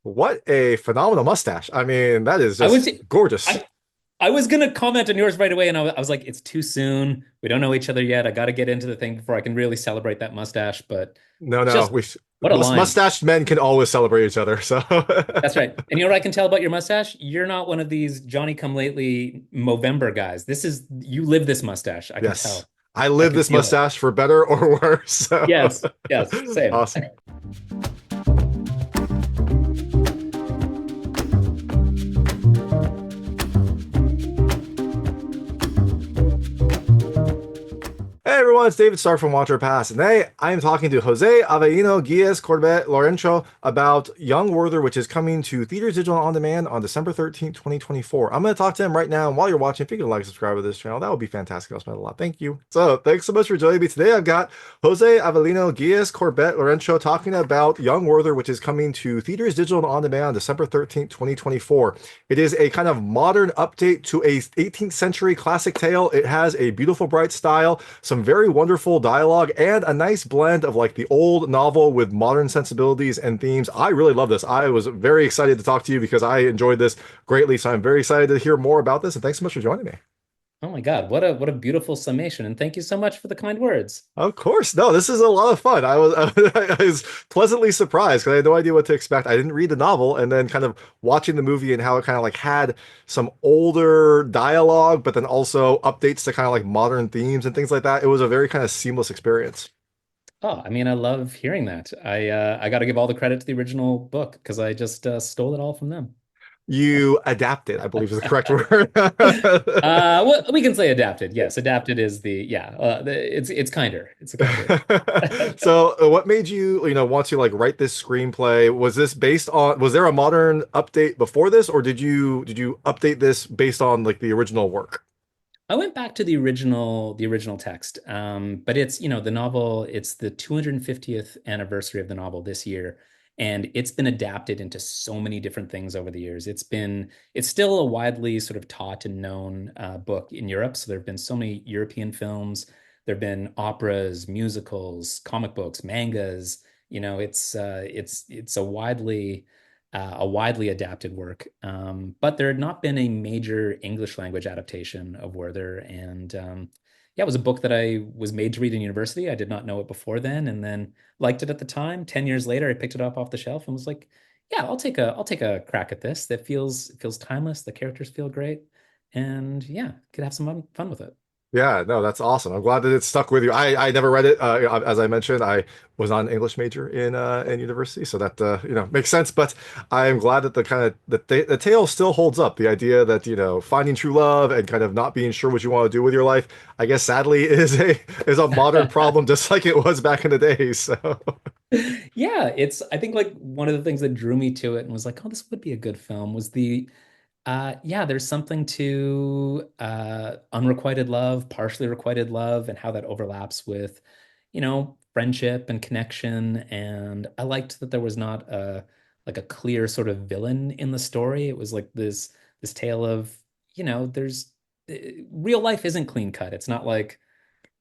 What a phenomenal mustache. I mean, that is I just was gorgeous. I I was gonna comment on yours right away, and I was like, it's too soon. We don't know each other yet. I got to get into the thing before I can really celebrate that mustache. But No, no, just what a line. mustached men can always celebrate each other. So That's right. And you know what I can tell about your mustache? You're not one of these Johnny come lately Movember guys. This is you live this mustache. I can yes, tell. I I live can this feel it. mustache for better or worse. So Yes, yes, same. awesome. Hey everyone, it's David Stark from Watcher Pass, and today I am talking to Jose Avelino Gilles Corbett Lourenço about Young Werther, which is coming to theaters digital on demand on December 13th, 2024. I'm going to talk to him right now, and while you're watching, if you could like and subscribe to this channel, that would be fantastic. I'll spend a lot. Thank you. So, thanks so much for joining me today. I've got Jose Avelino Gilles Corbett Lourenço talking about Young Werther, which is coming to theaters digital on demand on December 13th, 2024. It is a kind of modern update to a 18th century classic tale. It has a beautiful, bright style, some very wonderful dialogue, and a nice blend of like the old novel with modern sensibilities and themes. I really love this. I was very excited to talk to you because I enjoyed this greatly. So I'm very excited to hear more about this. And thanks so much for joining me. Oh my God, what a beautiful summation. And thank you so much for the kind words. Of course. No, this is a lot of fun. I was pleasantly surprised because I had no idea what to expect. I didn't read the novel, and then kind of watching the movie and how it kind of like had some older dialogue, but then also updates to kind of like modern themes and things like that. It was a very kind of seamless experience. Oh, I mean, I love hearing that. I got to give all the credit to the original book because I just stole it all from them. You adapted, I believe is the correct word. Well, we can say adapted. Yes, adapted is the yeah. It's kinder. It's a kinder. So, what made you, want to like write this screenplay? Was this based on, was there a modern update before this, or did you update this based on like the original work? I went back to the original text. But it's, the novel, it's the 250th anniversary of the novel this year, and it's been adapted into so many different things over the years. It's still a widely sort of taught and known book in Europe. So there have been so many European films, there have been operas, musicals, comic books, mangas. It's a widely adapted work. But there had not been a major English language adaptation of Werther. And yeah, it was a book that I was made to read in university. I did not know it before then, and then liked it at the time. 10 years later, I picked it up off the shelf and was like, yeah, I'll take a crack at this. That feels timeless. The characters feel great. And yeah, could have some fun with it. Yeah, no, that's awesome. I'm glad that it stuck with you. I never read it. As I mentioned, I was not an English major in university, so that makes sense. But I am glad that the kind of the tale still holds up. The idea that finding true love and kind of not being sure what you want to do with your life, I guess sadly is a modern problem, just like it was back in the day. So Yeah, I think like one of the things that drew me to it and was like, oh, this would be a good film was yeah, there's something to unrequited love, partially requited love, and how that overlaps with, friendship and connection. And I liked that there was not a clear sort of villain in the story. It was like this tale of, there's real life isn't clean cut. It's not like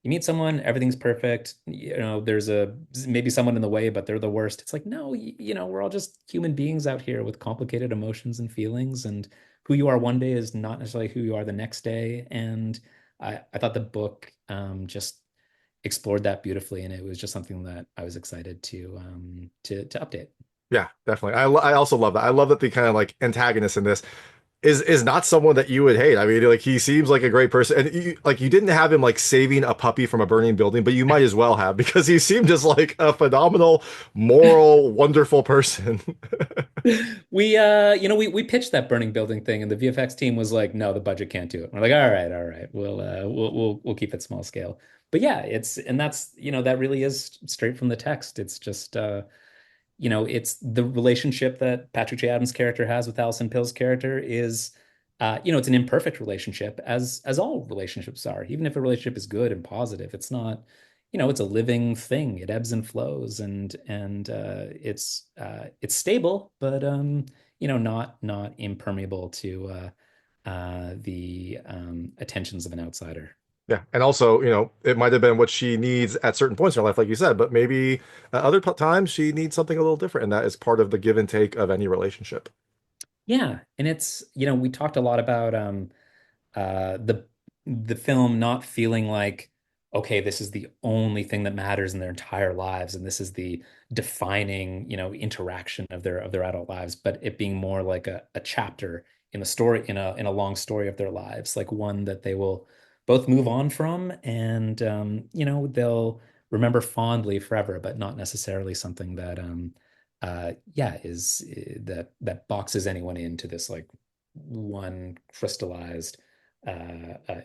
you meet someone, everything's perfect. There's maybe someone in the way, but they're the worst. It's like, no, we're all just human beings out here with complicated emotions and feelings, and who you are one day is not necessarily who you are the next day. And I thought the book just explored that beautifully, and it was just something that I was excited to update. yeah, definitely. I also love that. I love that the kind of like antagonist in this is not someone that you would hate. I mean, like he seems like a great person, and you didn't have him like saving a puppy from a burning building, but you might as well have because he seemed just like a phenomenal, moral, wonderful person. We pitched that burning building thing, and the VFX team was like, "No, the budget can't do it." We're like, all right, we'll keep it small scale." But yeah, that's that really is straight from the text. It's just it's the relationship that Patrick J. Adams' character has with Alison Pill's character is, it's an imperfect relationship, as all relationships are. Even if a relationship is good and positive, it's not, it's a living thing. It ebbs and flows, and it's stable, but not impermeable to the attentions of an outsider. Yeah, and also, it might have been what she needs at certain points in her life, like you said, but maybe at other times she needs something a little different, and that is part of the give and take of any relationship. Yeah, and it's, we talked a lot about the film not feeling like, okay, this is the only thing that matters in their entire lives, and this is the defining, interaction of their adult lives, but it being more like a chapter in the story, in a long story of their lives, like one that they will both move on from, and they'll remember fondly forever, but not necessarily something that yeah, that boxes anyone into this like one crystallized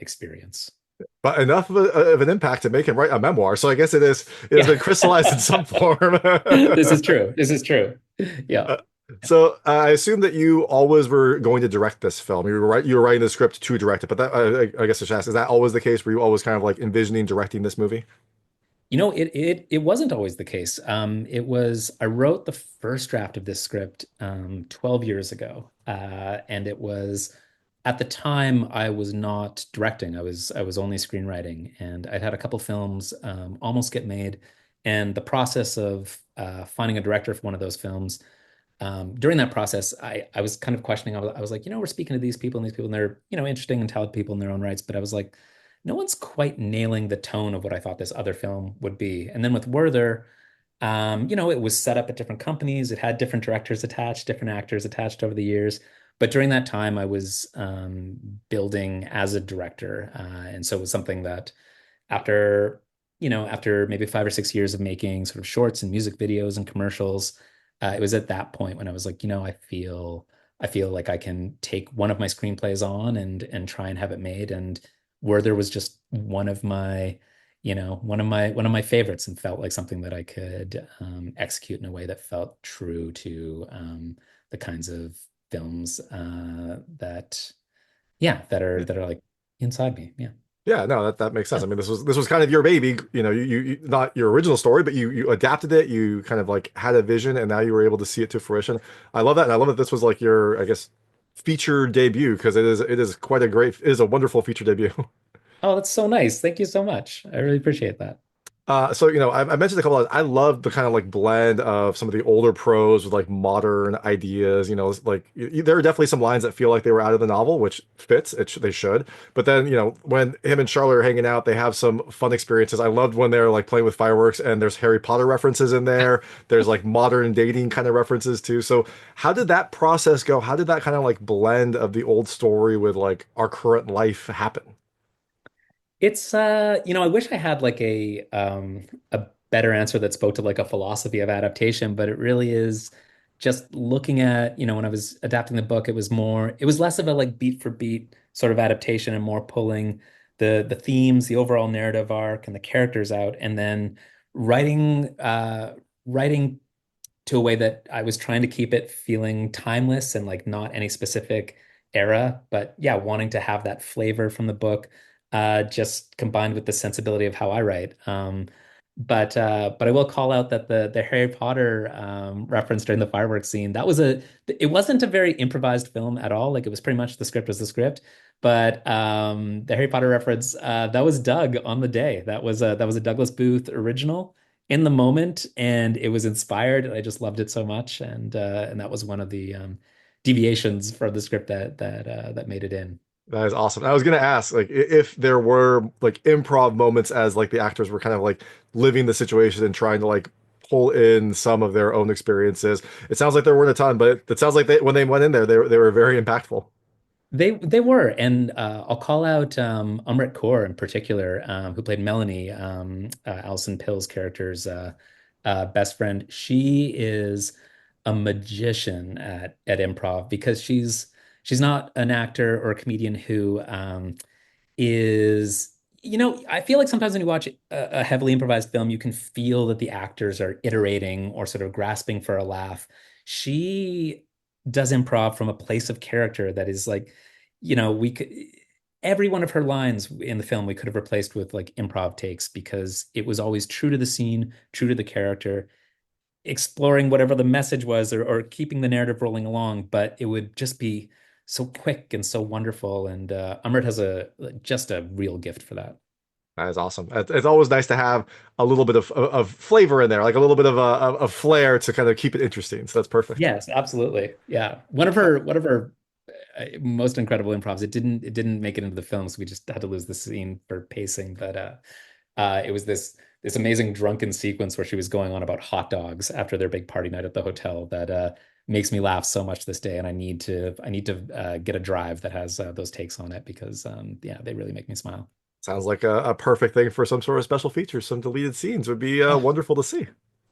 experience. But enough of an impact to make him write a memoir, so I guess it has Yeah, been crystallized in some form. this is true. This is true. Yeah. Uh, so I assume that you always were going to direct this film. You were writing the script to direct it, but I guess I should ask, is that always the case? Were you always kind of like envisioning directing this movie? It wasn't always the case. I wrote the first draft of this script 12 years ago. And it was at the time I was not directing. I was only screenwriting, and I'd had a couple films almost get made. And the process of finding a director for one of those films, during that process, I was kind of questioning. I was like, we're speaking to these people, and they're, interesting and talented people in their own rights. But I was like, no one's quite nailing the tone of what I thought this other film would be. And then with Werther, it was set up at different companies. It had different directors attached, different actors attached over the years. But during that time, I was building as a director, and so it was something that after after maybe 5 or 6 years of making sort of shorts and music videos and commercials, it was at that point when I was like, I feel like I can take one of my screenplays on and try and have it made. And Werther was just one of my favorites, and felt like something that I could execute in a way that felt true to the kinds of films that yeah that are like inside me. Yeah. Yeah, no, that makes sense. Yeah. I mean, this was kind of your baby, you not your original story, but you adapted it. You kind of like had a vision, and now you were able to see it to fruition. I love that, and I love that this was like your, I guess, feature debut, because it is it is a wonderful feature debut. Oh, that's so nice. Thank you so much. I really appreciate that. So I mentioned a couple of, I love the kind of like blend of some of the older prose with like modern ideas. Like there are definitely some lines that feel like they were out of the novel, which fits. They should. But then when him and Charlotte are hanging out, they have some fun experiences. I loved when they're like playing with fireworks, and there's Harry Potter references in there. There's like modern dating kind of references too. So how did that process go? How did that kind of like blend of the old story with like our current life happen? It's I wish I had like a better answer that spoke to like a philosophy of adaptation, but it really is just looking at, when I was adapting the book, it was less of a like beat for beat sort of adaptation, and more pulling the themes, the overall narrative arc and the characters out, and then writing to a way that I was trying to keep it feeling timeless and like not any specific era, but yeah, wanting to have that flavor from the book, just combined with the sensibility of how I write. But I will call out that the Harry Potter reference during the fireworks scene, it wasn't a very improvised film at all. Like, it was pretty much the script was the script. But the Harry Potter reference, that was Doug on the day. That was a Douglas Booth original in the moment, and it was inspired, and I just loved it so much. And that was one of the deviations for the script that made it in. That is awesome. I was gonna ask, like, if there were like improv moments as like the actors were kind of like living the situation and trying to like pull in some of their own experiences. It sounds like there weren't a ton, but it sounds like when they went in there, they were very impactful. They were, and I'll call out Umrit Kaur in particular, who played Melanie, Alison Pill's character's best friend. She is a magician at improv, because she's not an actor or a comedian who is, I feel like sometimes when you watch a heavily improvised film, you can feel that the actors are iterating or sort of grasping for a laugh. She does improv from a place of character that is like, we could, every one of her lines in the film we could have replaced with like improv takes, because it was always true to the scene, true to the character, exploring whatever the message was, or keeping the narrative rolling along, but it would just be so quick and so wonderful. And Amrit has just a real gift for that. That is awesome. It's always nice to have a little bit of flavor in there, like a little bit of flair to kind of keep it interesting. So that's perfect. Yes, absolutely. Yeah. One of her most incredible improvs. It didn't make it into the film, so we just had to lose the scene for pacing. But it was this amazing drunken sequence where she was going on about hot dogs after their big party night at the hotel that makes me laugh so much this day. And I need to get a drive that has those takes on it because yeah, they really make me smile. Sounds like a perfect thing for some sort of special features. Some deleted scenes would be Oh, wonderful to see.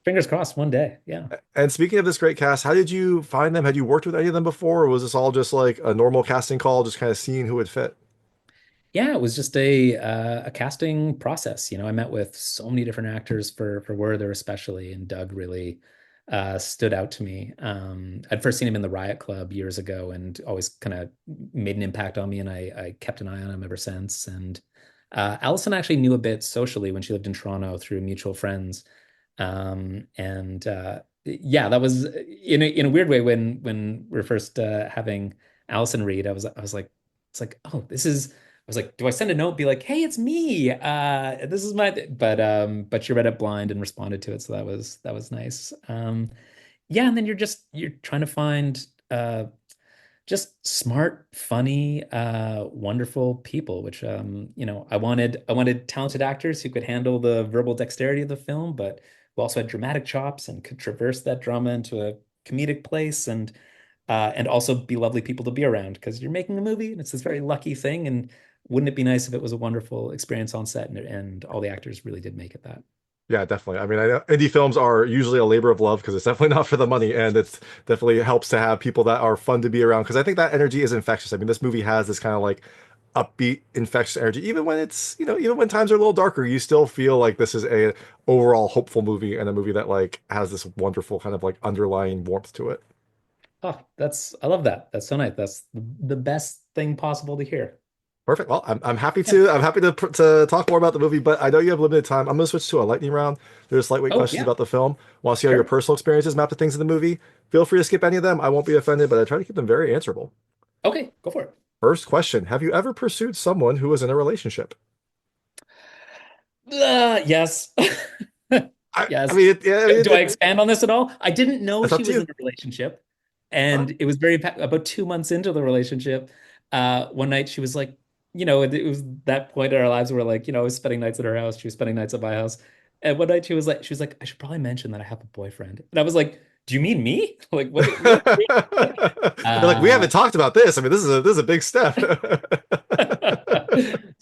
fingers crossed one day. Yeah. And speaking of this great cast, how did you find them? Had you worked with any of them before, or was this all just like a normal casting call, just kind of seeing who would fit? Yeah, it was just a casting process. You know, I met with so many different actors for Werther especially, and Doug really stood out to me. I'd first seen him in the Riot Club years ago, and always kind of made an impact on me, and I kept an eye on him ever since. And Allison actually knew a bit socially when she lived in Toronto through mutual friends. And yeah, that was in a weird way when we were first having Allison read. I was like, it's like, oh, this is. I was like, do I send a note, be like, hey, it's me. This is my, but she read it blind and responded to it, so that was nice. Yeah, and then you're trying to find just smart, funny, wonderful people, which you know, I wanted talented actors who could handle the verbal dexterity of the film, but who also had dramatic chops and could traverse that drama into a comedic place and also be lovely people to be around because you're making a movie and it's this very lucky thing. And wouldn't it be nice if it was a wonderful experience on set and all the actors really did make it that? Yeah, definitely. I mean, I know indie films are usually a labor of love because it's definitely not for the money, and it's definitely helps to have people that are fun to be around because I think that energy is infectious. I mean, this movie has this kind of like upbeat, infectious energy. Even when it's, even when times are a little darker, you still feel like this is a overall hopeful movie and a movie that like has this wonderful kind of like underlying warmth to it. Oh, I love that. That's so nice. That's the best thing possible to hear. Perfect. Well, Yeah. I'm happy to talk more about the movie, but I know you have limited time. I'm going to switch to a lightning round. There's lightweight Oh, questions yeah, about the film. Want to see how your sure. personal experiences map to things in the movie? Feel free to skip any of them. I won't be offended, but I try to keep them very answerable. Okay, go for it. First question: have you ever pursued someone who was in a relationship? Yes. I Yes. mean, yeah, I mean, Do I expand on this at all? I didn't know it's she up to was in you. a relationship. Huh? And it was about 2 months into the relationship. One night she was like, you know, it was that point in our lives where like, you know, I was spending nights at her house. She was spending nights at my house. And one night she was like, I should probably mention that I have a boyfriend. And I was like, do you mean me? Like, what? I'd be like, we haven't Uh, talked about this. I mean, this is a big step. so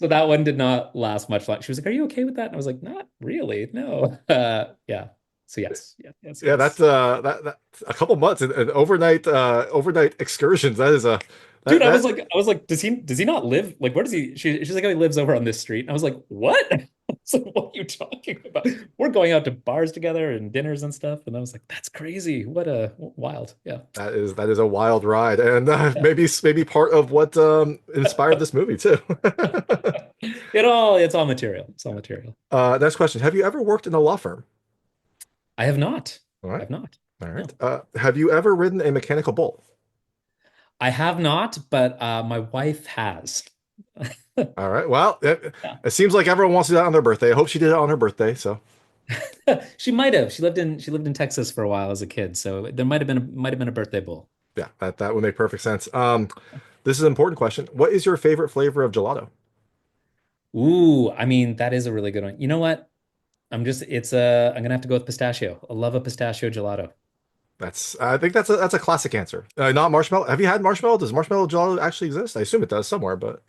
that one did not last much long. She was like, are you okay with that? And I was like, not really. No. Yeah. So yes, yes, yes, Yeah, yes. that a couple months and overnight excursions. That is a Dude, that I was like, does he not live? Like, where does he? She's like, oh, he lives over on this street. And I was like, what? I was like, what are you talking about? We're going out to bars together and dinners and stuff. And I was like, that's crazy. What a wild. Yeah. that is a wild ride, and maybe part of what inspired this movie too. It's all material. It's all material. Next question: have you ever worked in a law firm? I have not. All I right, have not. all right. No. Have you ever ridden a mechanical bull? I have not, but my wife has. All right. Well, Yeah. it seems like everyone wants to do that on their birthday. I hope she did it on her birthday. So She might have. She lived in Texas for a while as a kid, so there might have been a birthday bowl. yeah, that would make perfect sense. This is an important question. What is your favorite flavor of gelato? Ooh, I mean, that is a really good one. You know what? I'm gonna have to go with pistachio. I love a pistachio gelato. I think that's a classic answer. Not marshmallow. Have you had marshmallow? Does marshmallow gelato actually exist? I assume it does somewhere, but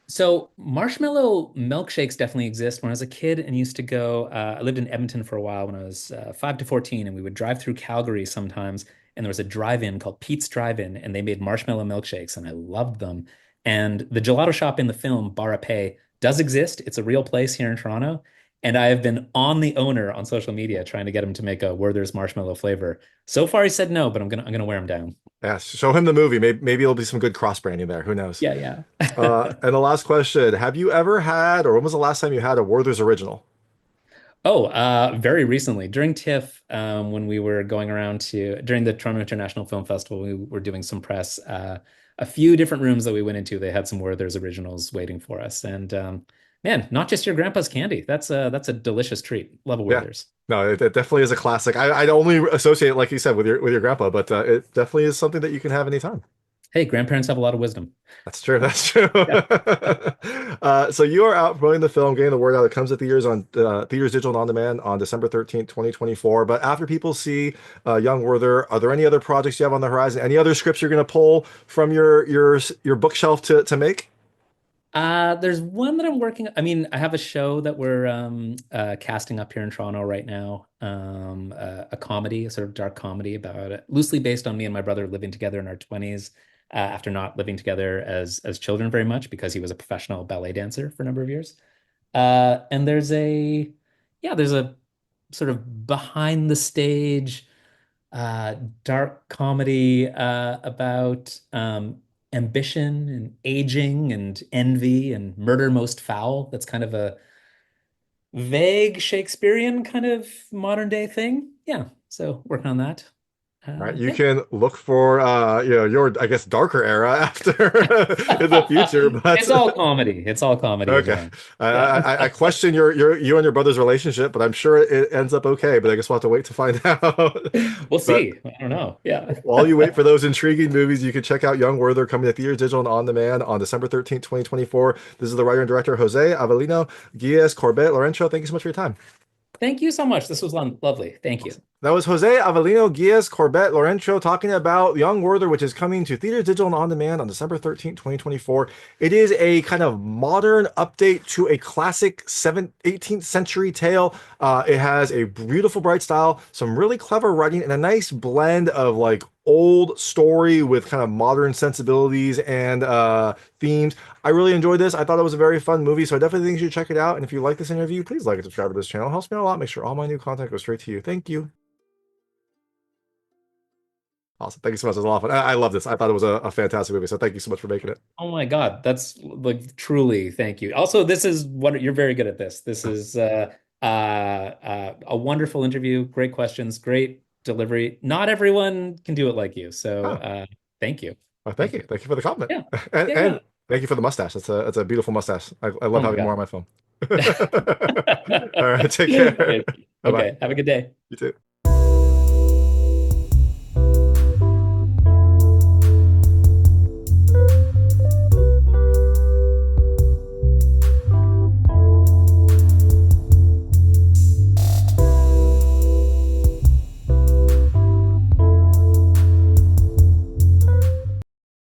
So marshmallow milkshakes definitely exist. When I was a kid and used to go, I lived in Edmonton for a while when I was 5 to 14, and we would drive through Calgary sometimes. And there was a drive-in called Pete's Drive-In, and they made marshmallow milkshakes, and I loved them. And the gelato shop in the film, Bar does exist. It's a real place here in Toronto. And I have been on the owner on social media trying to get him to make a Werther's marshmallow flavor. So far, he said no, but I'm gonna wear him down. yeah, show him the movie. Maybe it'll be some good cross branding there. Who knows? Yeah, yeah. And the last question: have you ever had, or when was the last time you had a Werther's original? Oh, very recently during TIFF, when we were going around during the Toronto International Film Festival, we were doing some press. A few different rooms that we went into, they had some Werther's originals waiting for us, and Man, not just your grandpa's candy. That's a delicious treat. Love a Yeah. Werther's. No, it definitely is a classic. I'd only associate it, like you said, with your grandpa, but it definitely is something that you can have anytime. Hey, grandparents have a lot of wisdom. That's true. That's true. Yeah. So you are out promoting the film, getting the word out. It comes to theaters on theaters digital and on demand on December 13th, 2024. But after people see Young Werther, are there any other projects you have on the horizon? Any other scripts you're going to pull from your bookshelf to make? There's one that I'm working. I mean, I have a show that we're casting up here in Toronto right now. A comedy, a sort of dark comedy about it, loosely based on me and my brother living together in our 20s, after not living together as children very much because he was a professional ballet dancer for a number of years. And there's a sort of behind the stage uh, dark comedy about ambition and aging and envy and murder most foul. That's kind of a vague Shakespearean kind of modern day thing. Yeah, so working on that. All right, you Yeah. can look for your I guess darker era after in the future, but It's all comedy. It's all comedy in the okay. end. I, Yeah. I question you and your brother's relationship, but I'm sure it ends up okay. But I guess we'll have to wait to find out. We'll But see. I don't know. Yeah. while you wait for those intriguing movies, you can check out Young Werther coming to theaters digital and on demand on December 13th, 2024. This is the writer and director Jose Avelino Gilles Corbett Lourenço. Thank you so much for your time. Thank you so much. This was lovely. Thank you. Awesome. That was Jose Avelino Gilles Corbett Lourenço talking about Young Werther, which is coming to theaters digital and on demand on December 13th, 2024. It is a kind of modern update to a classic 18th century tale. It has a beautiful, bright style, some really clever writing, and a nice blend of like old story with kind of modern sensibilities and themes. I really enjoyed this. I thought it was a very fun movie, so I definitely think you should check it out. And if you like this interview, please like and subscribe to this channel. It helps me out a lot. Make sure all my new content goes straight to you. Thank you. Awesome. Thank you so much. It was a lot of fun. I love this. I thought it was a fantastic movie. So thank you so much for making it. Oh my God, that's like truly thank you. Also, this is what you're very good at this. This is a wonderful interview, great questions, great delivery. Not everyone can do it like you. So Oh, thank you. well, thank Thank you. you. Thank you for the compliment. Yeah. And Yeah. thank you for the mustache. It's a beautiful mustache. I Oh love my having more God. on my phone. All right. Take care. Thank you. Bye bye. Okay. Have a good day. You too.